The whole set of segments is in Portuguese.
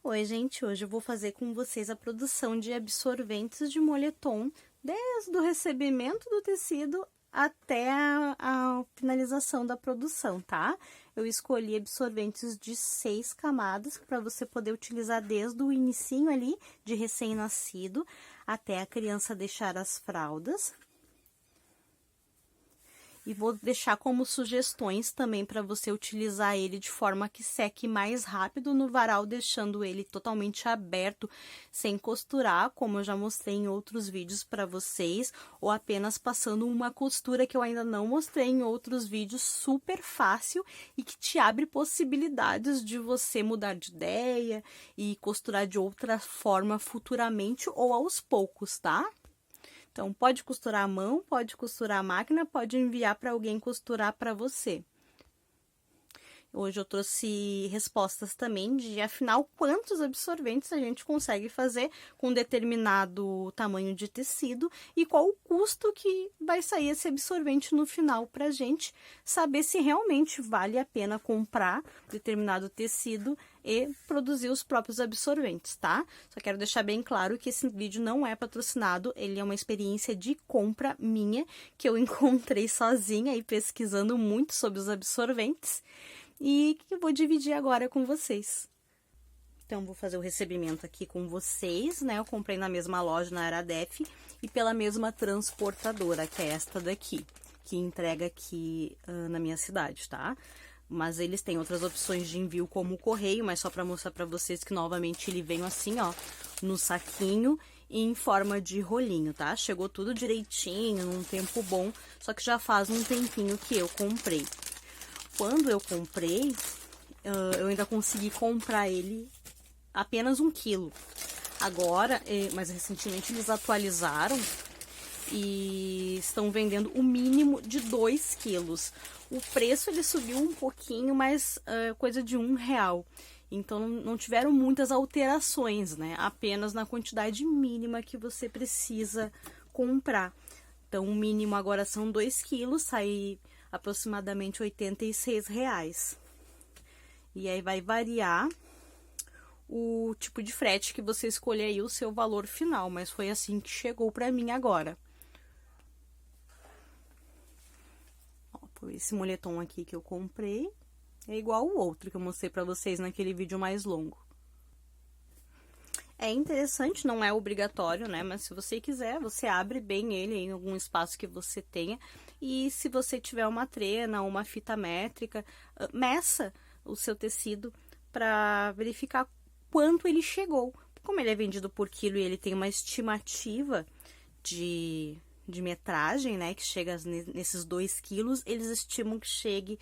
Oi, gente! Hoje eu vou fazer com vocês a produção de absorventes de moletom, desde o recebimento do tecido até a finalização da produção, tá? Eu escolhi absorventes de 6 camadas para você poder utilizar desde o inicinho ali de recém-nascido até a criança deixar as fraldas. E vou deixar como sugestões também para você utilizar ele de forma que seque mais rápido no varal, deixando ele totalmente aberto, sem costurar, como eu já mostrei em outros vídeos para vocês, ou apenas passando uma costura que eu ainda não mostrei em outros vídeos, super fácil e que te abre possibilidades de você mudar de ideia e costurar de outra forma futuramente ou aos poucos, tá? Então, pode costurar à mão, pode costurar à máquina, pode enviar para alguém costurar para você. Hoje eu trouxe respostas também de, afinal, quantos absorventes a gente consegue fazer com determinado tamanho de tecido e qual o custo que vai sair esse absorvente no final pra gente saber se realmente vale a pena comprar determinado tecido e produzir os próprios absorventes, tá? Só quero deixar bem claro que esse vídeo não é patrocinado, ele é uma experiência de compra minha, que eu encontrei sozinha e pesquisando muito sobre os absorventes, e que eu vou dividir agora com vocês. Então, vou fazer o recebimento aqui com vocês, né? Eu comprei na mesma loja, na Aradef, e pela mesma transportadora, que é esta daqui, que entrega aqui na minha cidade, tá? Mas eles têm outras opções de envio, como o correio, mas só para mostrar para vocês que, novamente, ele vem assim, ó, no saquinho e em forma de rolinho, tá? Chegou tudo direitinho, num tempo bom, só que já faz um tempinho que eu comprei. Quando eu comprei, eu ainda consegui comprar ele apenas 1 quilo. Agora, mas recentemente eles atualizaram e estão vendendo o mínimo de 2 quilos. O preço ele subiu um pouquinho, mas coisa de R$1. Então não tiveram muitas alterações, né? Apenas na quantidade mínima que você precisa comprar. Então o mínimo agora são 2 quilos, sai aproximadamente R$86. E aí vai variar o tipo de frete que você escolher aí, o seu valor final, mas foi assim que chegou pra mim agora. Ó, por esse moletom aqui que eu comprei, é igual o outro que eu mostrei pra vocês naquele vídeo mais longo. É interessante, não é obrigatório, né? Mas se você quiser, você abre bem ele em algum espaço que você tenha. E se você tiver uma trena ou uma fita métrica, meça o seu tecido para verificar quanto ele chegou. Como ele é vendido por quilo e ele tem uma estimativa de metragem, né? Que chega nesses 2 quilos, eles estimam que chegue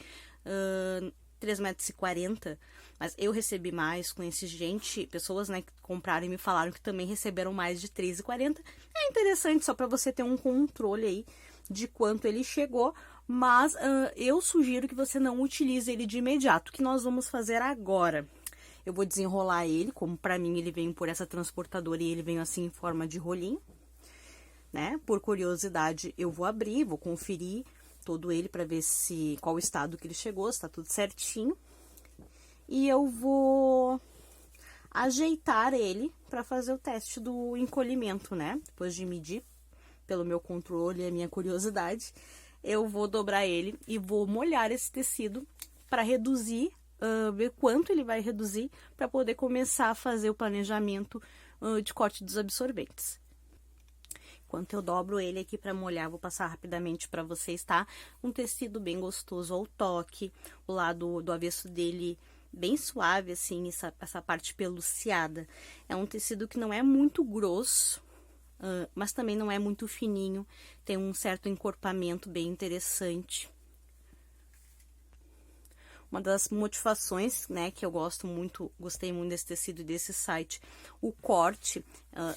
3,40 m, mas eu recebi mais, conheci pessoas, né, que compraram e me falaram que também receberam mais de 3,40 m. É interessante só para você ter um controle aí de quanto ele chegou, mas eu sugiro que você não utilize ele de imediato. O que nós vamos fazer agora? Eu vou desenrolar ele, como para mim ele vem por essa transportadora e ele vem assim em forma de rolinho, né? Por curiosidade, eu vou abrir, vou conferir todo ele para ver qual o estado que ele chegou, se tá tudo certinho. E eu vou ajeitar ele para fazer o teste do encolhimento, né? Depois de medir pelo meu controle e a minha curiosidade, eu vou dobrar ele e vou molhar esse tecido para reduzir, ver quanto ele vai reduzir, para poder começar a fazer o planejamento de corte dos absorventes. Enquanto eu dobro ele aqui para molhar, vou passar rapidamente para vocês, tá? Um tecido bem gostoso ao toque, o lado do avesso dele bem suave, assim, essa parte peluciada. É um tecido que não é muito grosso, mas também não é muito fininho, tem um certo encorpamento bem interessante. Uma das motivações, né, que eu gostei muito desse tecido e desse site, o corte,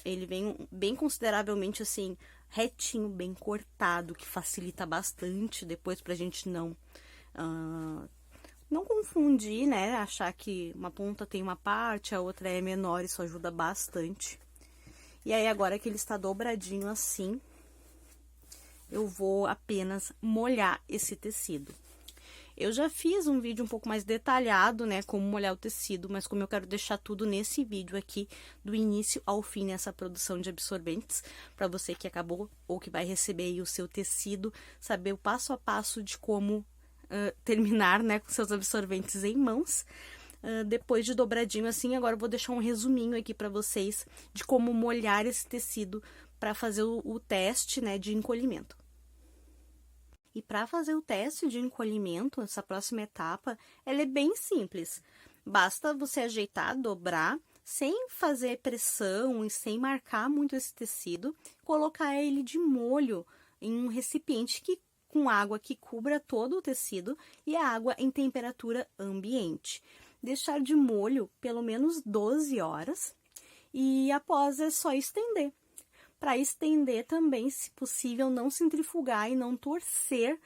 ele vem bem consideravelmente assim, retinho, bem cortado, que facilita bastante depois pra gente não confundir, né, achar que uma ponta tem uma parte, a outra é menor, isso ajuda bastante. E aí agora que ele está dobradinho assim, eu vou apenas molhar esse tecido. Eu já fiz um vídeo um pouco mais detalhado, né, como molhar o tecido, mas como eu quero deixar tudo nesse vídeo aqui, do início ao fim, nessa produção de absorventes, para você que acabou ou que vai receber aí o seu tecido, saber o passo a passo de como terminar, né, com seus absorventes em mãos. Depois de dobradinho assim, agora eu vou deixar um resuminho aqui para vocês de como molhar esse tecido para fazer o teste, né, de encolhimento. E para fazer o teste de encolhimento, essa próxima etapa, ela é bem simples. Basta você ajeitar, dobrar, sem fazer pressão e sem marcar muito esse tecido, colocar ele de molho em um recipiente com água que cubra todo o tecido e a água em temperatura ambiente. Deixar de molho pelo menos 12 horas e após é só estender. Para estender também, se possível, não centrifugar e não torcer,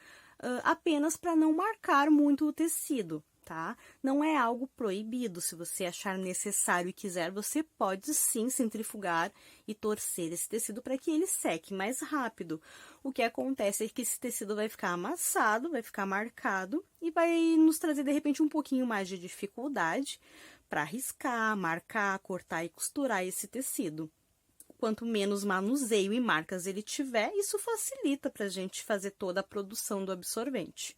apenas para não marcar muito o tecido, tá? Não é algo proibido. Se você achar necessário e quiser, você pode sim centrifugar e torcer esse tecido para que ele seque mais rápido. O que acontece é que esse tecido vai ficar amassado, vai ficar marcado e vai nos trazer, de repente, um pouquinho mais de dificuldade para riscar, marcar, cortar e costurar esse tecido. Quanto menos manuseio e marcas ele tiver, isso facilita para a gente fazer toda a produção do absorvente.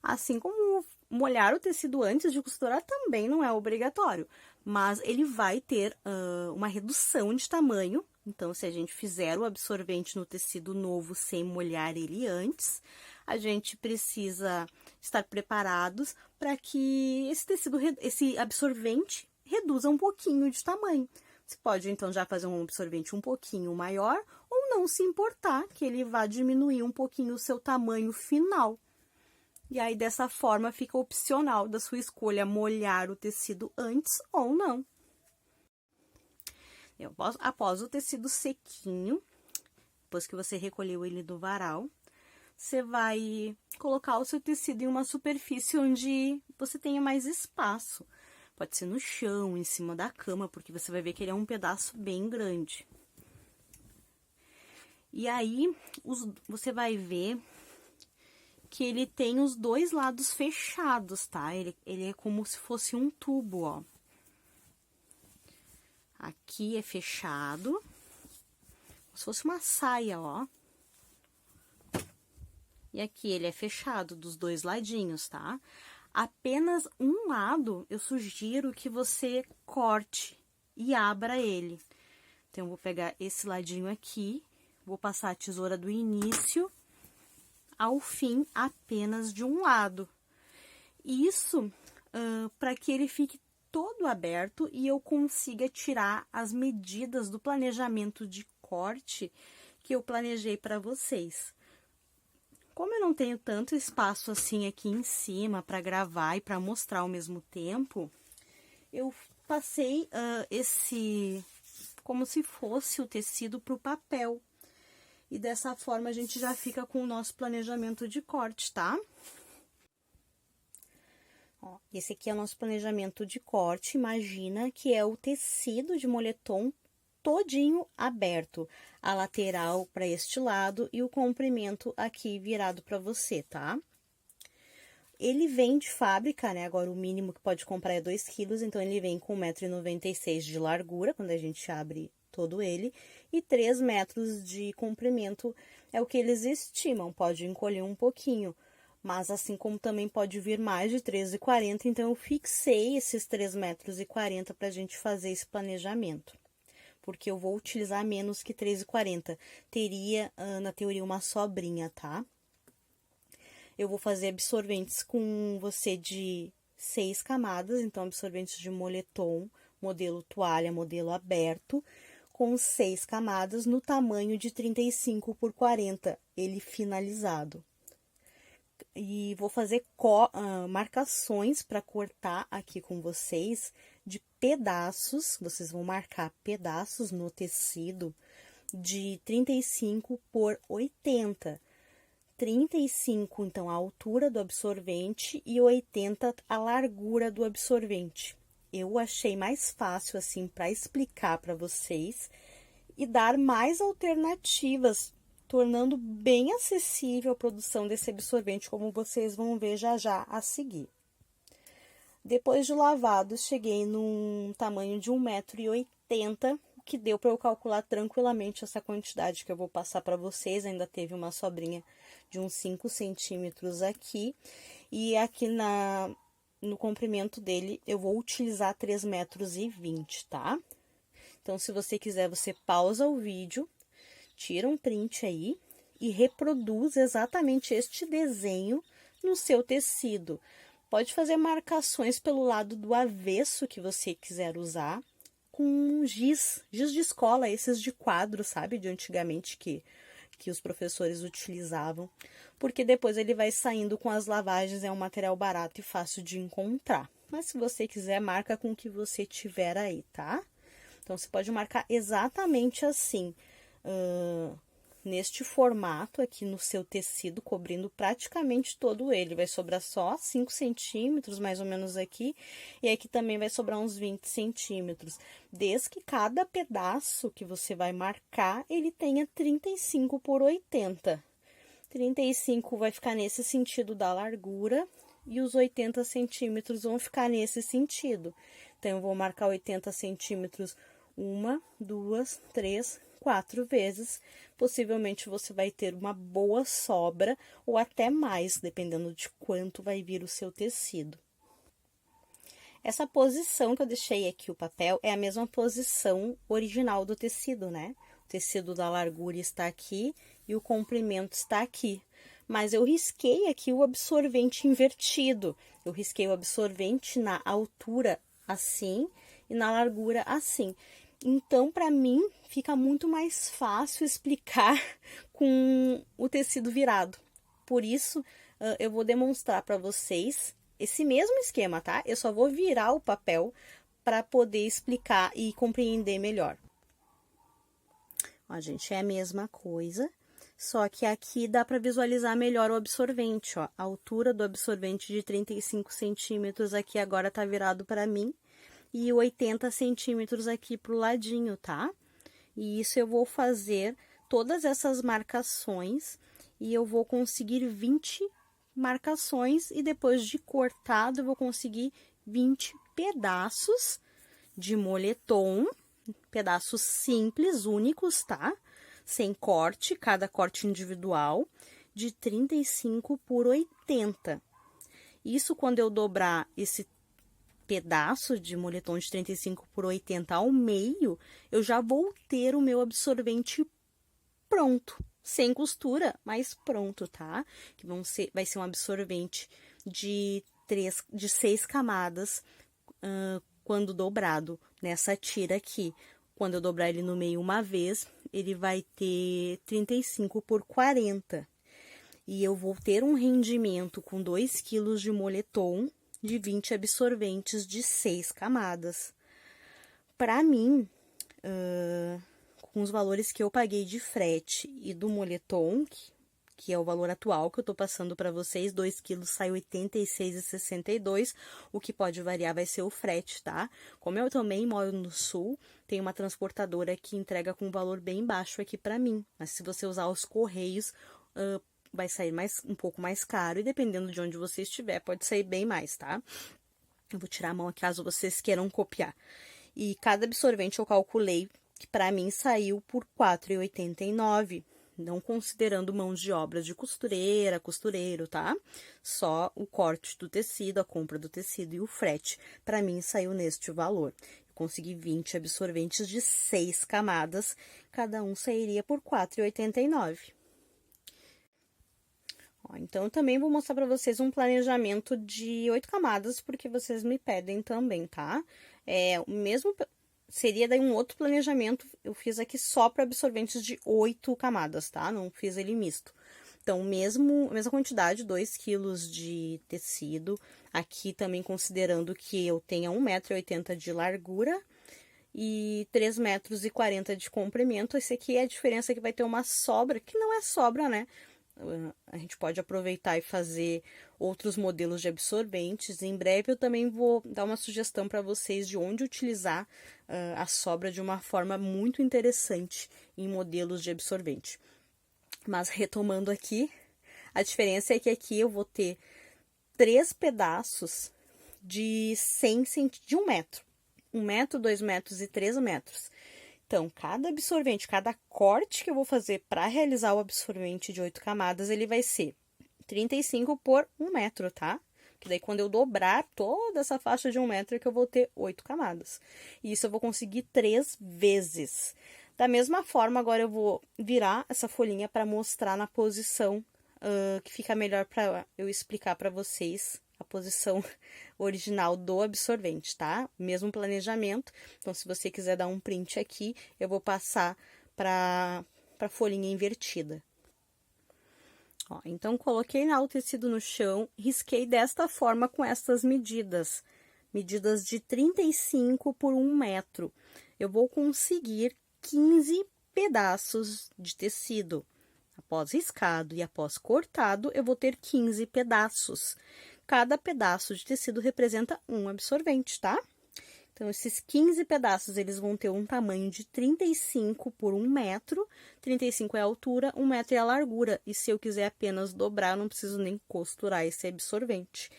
Assim como molhar o tecido antes de costurar também não é obrigatório, mas ele vai ter uma redução de tamanho. Então, se a gente fizer o absorvente no tecido novo sem molhar ele antes, a gente precisa estar preparados para que esse absorvente reduza um pouquinho de tamanho. Você pode, então, já fazer um absorvente um pouquinho maior ou não se importar que ele vá diminuir um pouquinho o seu tamanho final. E aí, dessa forma, fica opcional da sua escolha molhar o tecido antes ou não. Após o tecido sequinho, depois que você recolheu ele do varal, você vai colocar o seu tecido em uma superfície onde você tenha mais espaço. Pode ser no chão, em cima da cama, porque você vai ver que ele é um pedaço bem grande. E aí, você vai ver que ele tem os dois lados fechados, tá? Ele é como se fosse um tubo, ó. Aqui é fechado, como se fosse uma saia, ó. E aqui ele é fechado dos dois ladinhos, tá? Apenas um lado, eu sugiro que você corte e abra ele. Então, eu vou pegar esse ladinho aqui, vou passar a tesoura do início ao fim apenas de um lado. Isso para que ele fique todo aberto e eu consiga tirar as medidas do planejamento de corte que eu planejei para vocês. Como eu não tenho tanto espaço assim aqui em cima para gravar e para mostrar ao mesmo tempo, eu passei como se fosse o tecido para o papel. E dessa forma a gente já fica com o nosso planejamento de corte, tá? Ó, esse aqui é o nosso planejamento de corte. Imagina que é o tecido de moletom todinho aberto, a lateral para este lado e o comprimento aqui virado para você, tá? Ele vem de fábrica, né? Agora o mínimo que pode comprar é 2 kg, então ele vem com 1,96 m de largura, quando a gente abre todo ele, e 3 metros de comprimento é o que eles estimam, pode encolher um pouquinho, mas assim como também pode vir mais de 3,40 m, então eu fixei esses 3,40 metros pra gente fazer esse planejamento. Porque eu vou utilizar menos que 3,40 m. Teria, na teoria, uma sobrinha, tá? Eu vou fazer absorventes com você de 6 camadas, então absorventes de moletom, modelo toalha, modelo aberto, com 6 camadas no tamanho de 35 por 40, ele finalizado. E vou fazer marcações para cortar aqui com vocês de pedaços, vocês vão marcar pedaços no tecido de 35 por 80. 35, então, a altura do absorvente e 80 a largura do absorvente. Eu achei mais fácil, assim, para explicar para vocês e dar mais alternativas tornando bem acessível a produção desse absorvente, como vocês vão ver já já a seguir. Depois de lavado, cheguei num tamanho de 1,80 m, que deu para eu calcular tranquilamente essa quantidade que eu vou passar para vocês. Ainda teve uma sobrinha de uns 5 centímetros aqui. E aqui no comprimento dele, eu vou utilizar 3,20 m, tá? Então, se você quiser, você pausa o vídeo, tira um print aí e reproduz exatamente este desenho no seu tecido. Pode fazer marcações pelo lado do avesso que você quiser usar, com giz de escola, esses de quadro, sabe? De antigamente que os professores utilizavam, porque depois ele vai saindo com as lavagens, é um material barato e fácil de encontrar. Mas se você quiser, marca com o que você tiver aí, tá? Então, você pode marcar exatamente assim, neste formato aqui no seu tecido, cobrindo praticamente todo ele. Vai sobrar só 5 centímetros, mais ou menos aqui, e aqui também vai sobrar uns 20 centímetros. Desde que cada pedaço que você vai marcar, ele tenha 35 por 80. 35 vai ficar nesse sentido da largura, e os 80 centímetros vão ficar nesse sentido. Então, eu vou marcar 80 centímetros 1, 2, 3, 4 vezes. Possivelmente você vai ter uma boa sobra ou até mais, dependendo de quanto vai vir o seu tecido. Essa posição que eu deixei aqui o papel é a mesma posição original do tecido, né? O tecido da largura está aqui e o comprimento está aqui. Mas eu risquei aqui o absorvente invertido. Eu risquei o absorvente na altura assim e na largura assim. Então, para mim, fica muito mais fácil explicar com o tecido virado. Por isso, eu vou demonstrar para vocês esse mesmo esquema, tá? Eu só vou virar o papel para poder explicar e compreender melhor. Ó, gente, é a mesma coisa, só que aqui dá para visualizar melhor o absorvente, ó. A altura do absorvente de 35 centímetros aqui agora tá virado para mim. E 80 centímetros aqui pro ladinho, tá? E isso eu vou fazer todas essas marcações e eu vou conseguir 20 marcações e depois de cortado eu vou conseguir 20 pedaços de moletom, pedaços simples, únicos, tá? Sem corte, cada corte individual, de 35 por 80. Isso quando eu dobrar esse pedaço de moletom de 35 por 80 ao meio, eu já vou ter o meu absorvente pronto, sem costura, mas pronto, tá? Que vai ser um absorvente de 6 camadas quando dobrado nessa tira aqui. Quando eu dobrar ele no meio uma vez, ele vai ter 35 por 40. E eu vou ter um rendimento com 2 kg de moletom de 20 absorventes de 6 camadas. Para mim, com os valores que eu paguei de frete e do moletom, que é o valor atual que eu tô passando para vocês, 2 quilos sai R$ 86,62, o que pode variar vai ser o frete, tá? Como eu também moro no sul, tem uma transportadora que entrega com um valor bem baixo aqui para mim, mas se você usar os correios, vai sair um pouco mais caro, e dependendo de onde você estiver, pode sair bem mais, tá? Eu vou tirar a mão aqui caso vocês queiram copiar. E cada absorvente eu calculei que para mim saiu por R$ 4,89, não considerando mãos de obra de costureira, costureiro, tá? Só o corte do tecido, a compra do tecido e o frete, para mim saiu neste valor. Eu consegui 20 absorventes de 6 camadas, cada um sairia por R$ 4,89. Então, eu também vou mostrar para vocês um planejamento de 8 camadas, porque vocês me pedem também, tá? O mesmo seria daí um outro planejamento, eu fiz aqui só para absorventes de 8 camadas, tá? Não fiz ele misto. Então, a mesma quantidade, 2 quilos de tecido, aqui também considerando que eu tenha 1,80 m de largura e 3,40 m de comprimento. Esse aqui é a diferença, que vai ter uma sobra, que não é sobra, né? A gente pode aproveitar e fazer outros modelos de absorventes. Em breve eu também vou dar uma sugestão para vocês de onde utilizar a sobra de uma forma muito interessante em modelos de absorvente. Mas retomando aqui, a diferença é que aqui eu vou ter 3 pedaços de 1 metro. 1 metro, 2 metros e 3 metros. Então, cada absorvente, cada corte que eu vou fazer para realizar o absorvente de 8 camadas, ele vai ser 35 por 1 metro, tá? Que daí, quando eu dobrar toda essa faixa de 1 metro, é que eu vou ter 8 camadas. E isso eu vou conseguir 3 vezes. Da mesma forma, agora eu vou virar essa folhinha para mostrar na posição que fica melhor para eu explicar para vocês a posição original do absorvente, tá? Mesmo planejamento. Então, se você quiser dar um print aqui, eu vou passar para a folhinha invertida. Ó, então, coloquei lá o tecido no chão, risquei desta forma com essas medidas. Medidas de 35 por 1 metro. Eu vou conseguir 15 pedaços de tecido. Após riscado e após cortado, eu vou ter 15 pedaços. Cada pedaço de tecido representa um absorvente, tá? Então, esses 15 pedaços, eles vão ter um tamanho de 35 por 1 metro. 35 é a altura, 1 metro é a largura. E se eu quiser apenas dobrar, eu não preciso nem costurar esse absorvente.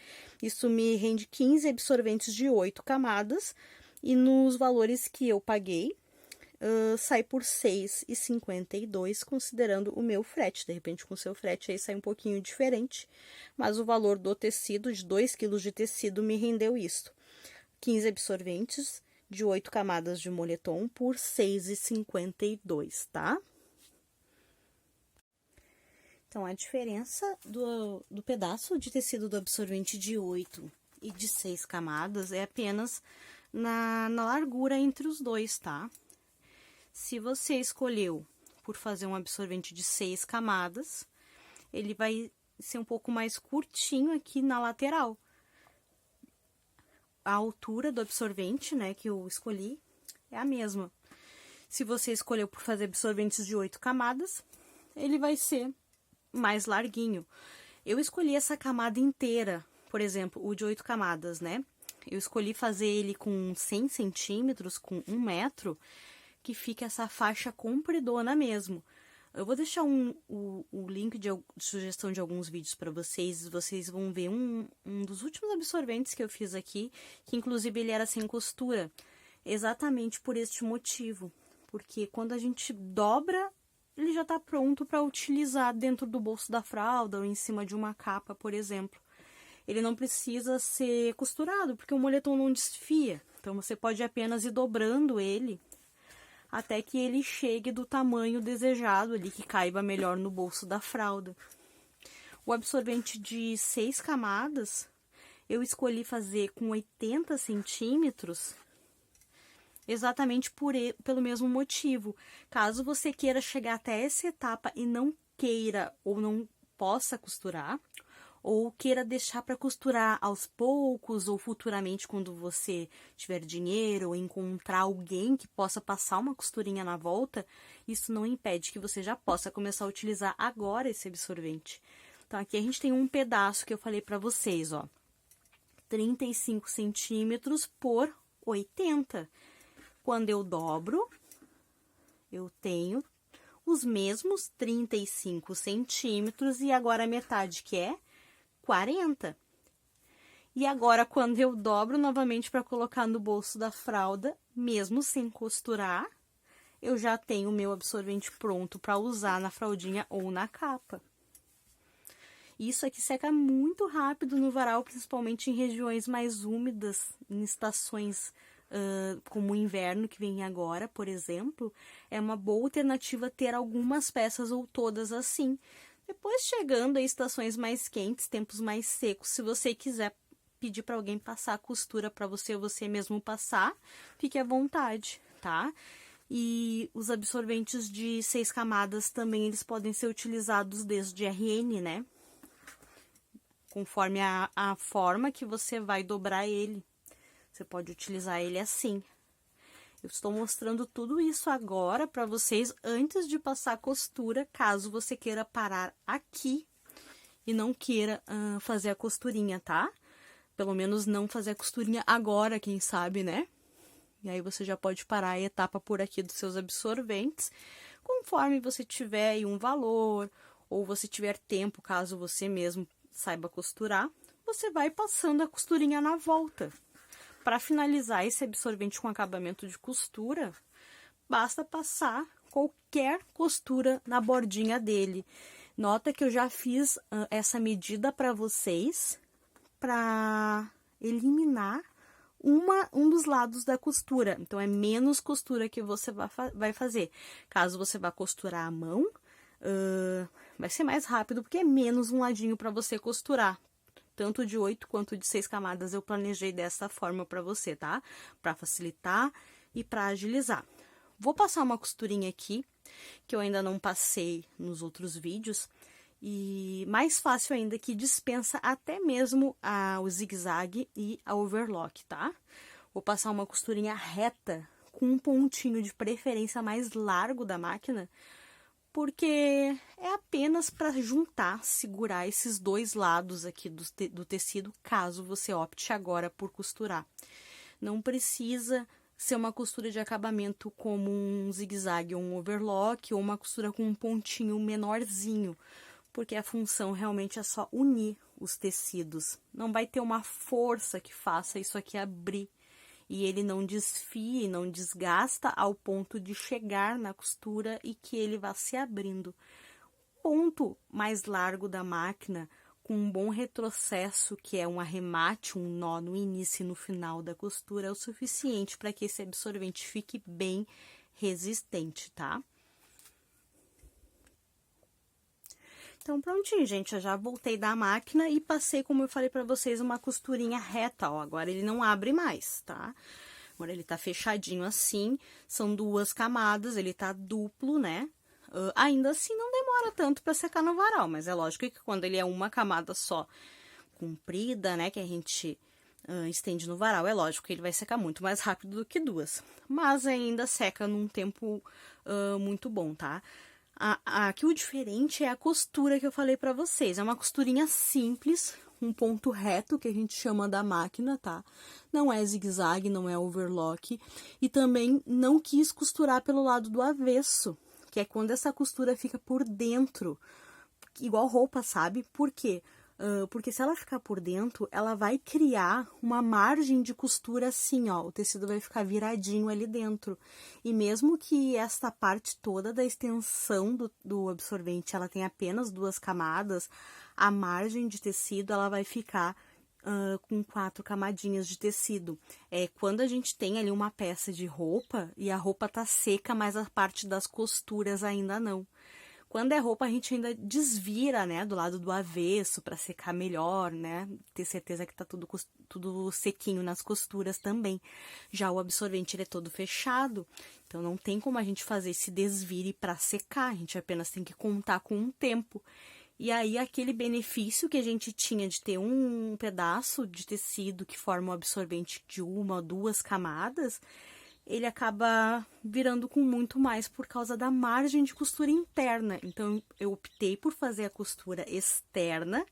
Isso me rende 15 absorventes de 8 camadas. E nos valores que eu paguei, sai por R$ 6,52, considerando o meu frete. De repente, com o seu frete, aí sai um pouquinho diferente. Mas o valor do tecido, de 2 kg de tecido, me rendeu isso. 15 absorventes de 8 camadas de moletom por R$ 6,52, tá? Então, a diferença do pedaço de tecido do absorvente de 8 e de 6 camadas é apenas na largura entre os dois, tá? Se você escolheu por fazer um absorvente de 6 camadas, ele vai ser um pouco mais curtinho aqui na lateral. A altura do absorvente, né, que eu escolhi, é a mesma. Se você escolheu por fazer absorventes de 8 camadas, ele vai ser mais larguinho. Eu escolhi essa camada inteira, por exemplo, o de 8 camadas, né? Eu escolhi fazer ele com 100 centímetros, com 1 metro, que fica essa faixa compridona mesmo. Eu vou deixar o link de sugestão de alguns vídeos para vocês. Vocês vão ver um dos últimos absorventes que eu fiz aqui, que inclusive ele era sem costura, exatamente por este motivo. Porque quando a gente dobra, ele já está pronto para utilizar dentro do bolso da fralda ou em cima de uma capa, por exemplo. Ele não precisa ser costurado, porque o moletom não desfia. Então, você pode apenas ir dobrando ele até que ele chegue do tamanho desejado ali, que caiba melhor no bolso da fralda. O absorvente de 6 camadas, eu escolhi fazer com 80 centímetros, exatamente pelo mesmo motivo. Caso você queira chegar até essa etapa e não queira ou não possa costurar, ou queira deixar para costurar aos poucos ou futuramente quando você tiver dinheiro ou encontrar alguém que possa passar uma costurinha na volta, isso não impede que você já possa começar a utilizar agora esse absorvente. Então, aqui a gente tem um pedaço que eu falei para vocês, ó, 35 centímetros por 80. Quando eu dobro, eu tenho os mesmos 35 centímetros e agora a metade, que é 40. E agora, quando eu dobro novamente para colocar no bolso da fralda, mesmo sem costurar, eu já tenho o meu absorvente pronto para usar na fraldinha ou na capa. Isso aqui seca muito rápido no varal, principalmente em regiões mais úmidas, em estações como o inverno que vem agora, por exemplo. É uma boa alternativa ter algumas peças ou todas assim. Depois, chegando a estações mais quentes, tempos mais secos, se você quiser pedir para alguém passar a costura para você ou você mesmo passar, fique à vontade, tá? E os absorventes de 6 camadas também, eles podem ser utilizados desde RN, né? Conforme a forma que você vai dobrar ele. Você pode utilizar ele assim. Eu estou mostrando tudo isso agora para vocês antes de passar a costura, caso você queira parar aqui e não queira fazer a costurinha, tá? Pelo menos não fazer a costurinha agora, quem sabe, né? E aí você já pode parar a etapa por aqui dos seus absorventes. Conforme você tiver aí um valor, ou você tiver tempo, caso você mesmo saiba costurar, você vai passando a costurinha na volta. Para finalizar esse absorvente com acabamento de costura, basta passar qualquer costura na bordinha dele. Nota que eu já fiz essa medida para vocês, para eliminar um dos lados da costura. Então, é menos costura que você vai fazer. Caso você vá costurar à mão, vai ser mais rápido, porque é menos um ladinho para você costurar. Tanto de 8 quanto de 6 camadas eu planejei dessa forma para você, tá? Para facilitar e para agilizar. Vou passar uma costurinha aqui, que eu ainda não passei nos outros vídeos, e mais fácil ainda, que dispensa até mesmo o zigue-zague e a overlock, tá? Vou passar uma costurinha reta, com um pontinho de preferência mais largo da máquina, porque é apenas para juntar, segurar esses dois lados aqui do tecido, caso você opte agora por costurar. Não precisa ser uma costura de acabamento como um zigue-zague ou um overlock, ou uma costura com um pontinho menorzinho, porque a função realmente é só unir os tecidos. Não vai ter uma força que faça isso aqui abrir, e ele não desfie, não desgasta ao ponto de chegar na costura e que ele vá se abrindo. Ponto mais largo da máquina, com um bom retrocesso, que é um arremate, um nó no início e no final da costura, é o suficiente para que esse absorvente fique bem resistente, tá? Então, prontinho, gente, eu já voltei da máquina e passei, como eu falei pra vocês, uma costurinha reta, ó. Agora ele não abre mais, tá? Agora ele tá fechadinho assim, são 2 camadas, ele tá duplo, né? Ainda assim não demora tanto pra secar no varal, mas é lógico que quando ele é uma camada só comprida, né, que a gente estende no varal, é lógico que ele vai secar muito mais rápido do que 2. Mas ainda seca num tempo muito bom, tá? Aqui o diferente é a costura que eu falei pra vocês. É uma costurinha simples, um ponto reto, que a gente chama da máquina, tá? Não é zigue-zague, não é overlock. E também não quis costurar pelo lado do avesso, que é quando essa costura fica por dentro, igual roupa, sabe? Por quê? Porque se ela ficar por dentro, ela vai criar uma margem de costura assim, ó. O tecido vai ficar viradinho ali dentro. E mesmo que esta parte toda da extensão do absorvente, ela tenha apenas 2 camadas, a margem de tecido, ela vai ficar com 4 camadinhas de tecido. Quando a gente tem ali uma peça de roupa, e a roupa tá seca, mas a parte das costuras ainda não. Quando é roupa, a gente ainda desvira, né, do lado do avesso para secar melhor, né, ter certeza que tá tudo sequinho nas costuras também. Já o absorvente, ele é todo fechado, então não tem como a gente fazer esse desvire para secar, a gente apenas tem que contar com um tempo. E aí, aquele benefício que a gente tinha de ter um pedaço de tecido que forma o absorvente de 1 ou 2 camadas, ele acaba virando com muito mais por causa da margem de costura interna. Então, eu optei por fazer a costura externa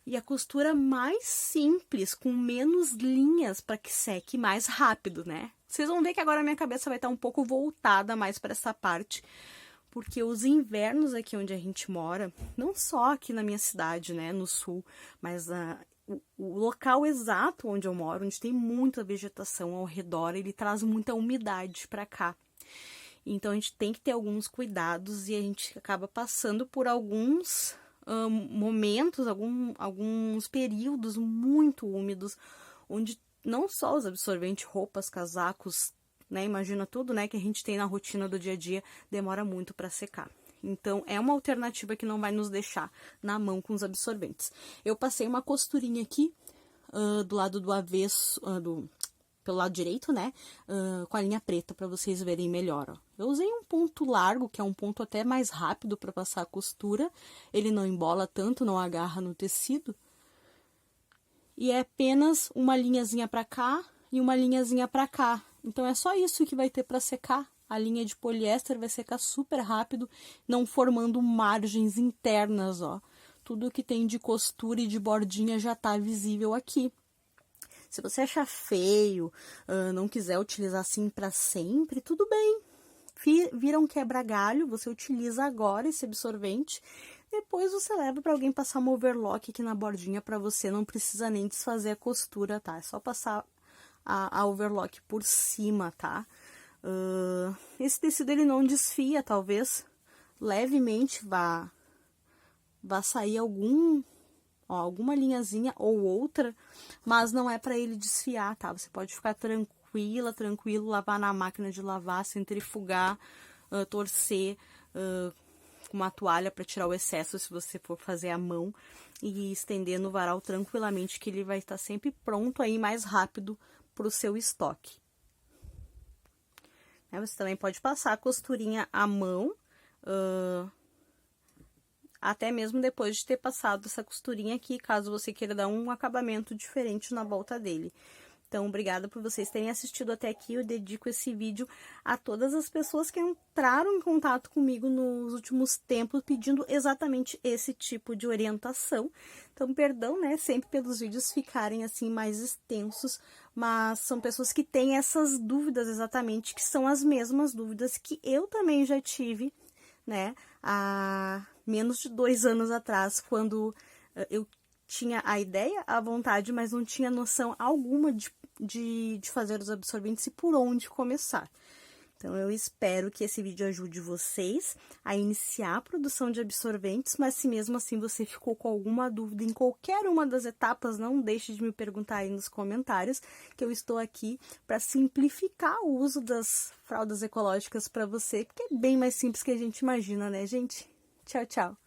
e a costura mais simples, com menos linhas, para que seque mais rápido, né? Vocês vão ver que agora a minha cabeça vai estar um pouco voltada mais para essa parte, porque os invernos aqui onde a gente mora, não só aqui na minha cidade, né, no sul, mas o local exato onde eu moro, onde tem muita vegetação ao redor, ele traz muita umidade para cá. Então, a gente tem que ter alguns cuidados e a gente acaba passando por alguns momentos, alguns períodos muito úmidos, onde não só os absorventes, roupas, casacos, né, imagina tudo, né, que a gente tem na rotina do dia a dia, demora muito para secar. Então, é uma alternativa que não vai nos deixar na mão com os absorventes. Eu passei uma costurinha aqui, do lado do avesso, pelo lado direito, né? Com a linha preta, para vocês verem melhor, ó. Eu usei um ponto largo, que é um ponto até mais rápido para passar a costura. Ele não embola tanto, não agarra no tecido. E é apenas uma linhazinha para cá e uma linhazinha para cá. Então, é só isso que vai ter para secar. A linha de poliéster vai secar super rápido, não formando margens internas, ó. Tudo que tem de costura e de bordinha já tá visível aqui. Se você achar feio, não quiser utilizar assim para sempre, tudo bem. vira um quebra-galho, você utiliza agora esse absorvente, depois você leva para alguém passar uma overlock aqui na bordinha para você, não precisa nem desfazer a costura, tá? É só passar a overlock por cima, tá? Esse tecido ele não desfia, talvez levemente vá sair alguma linhazinha ou outra, mas não é para ele desfiar, tá? Você pode ficar tranquilo, lavar na máquina de lavar, centrifugar, torcer com uma toalha para tirar o excesso se você for fazer à mão e estender no varal tranquilamente, que ele vai estar sempre pronto aí mais rápido para o seu estoque. Você também pode passar a costurinha à mão, até mesmo depois de ter passado essa costurinha aqui, caso você queira dar um acabamento diferente na volta dele. Então, obrigada por vocês terem assistido até aqui. Eu dedico esse vídeo a todas as pessoas que entraram em contato comigo nos últimos tempos pedindo exatamente esse tipo de orientação. Então, perdão, né, sempre pelos vídeos ficarem assim mais extensos, mas são pessoas que têm essas dúvidas exatamente, que são as mesmas dúvidas que eu também já tive, né, há menos de 2 anos atrás, quando eu tinha a ideia, a vontade, mas não tinha noção alguma de fazer os absorventes e por onde começar. Então, eu espero que esse vídeo ajude vocês a iniciar a produção de absorventes, mas se mesmo assim você ficou com alguma dúvida em qualquer uma das etapas, não deixe de me perguntar aí nos comentários, que eu estou aqui para simplificar o uso das fraldas ecológicas para você, porque é bem mais simples que a gente imagina, né, gente? Tchau, tchau!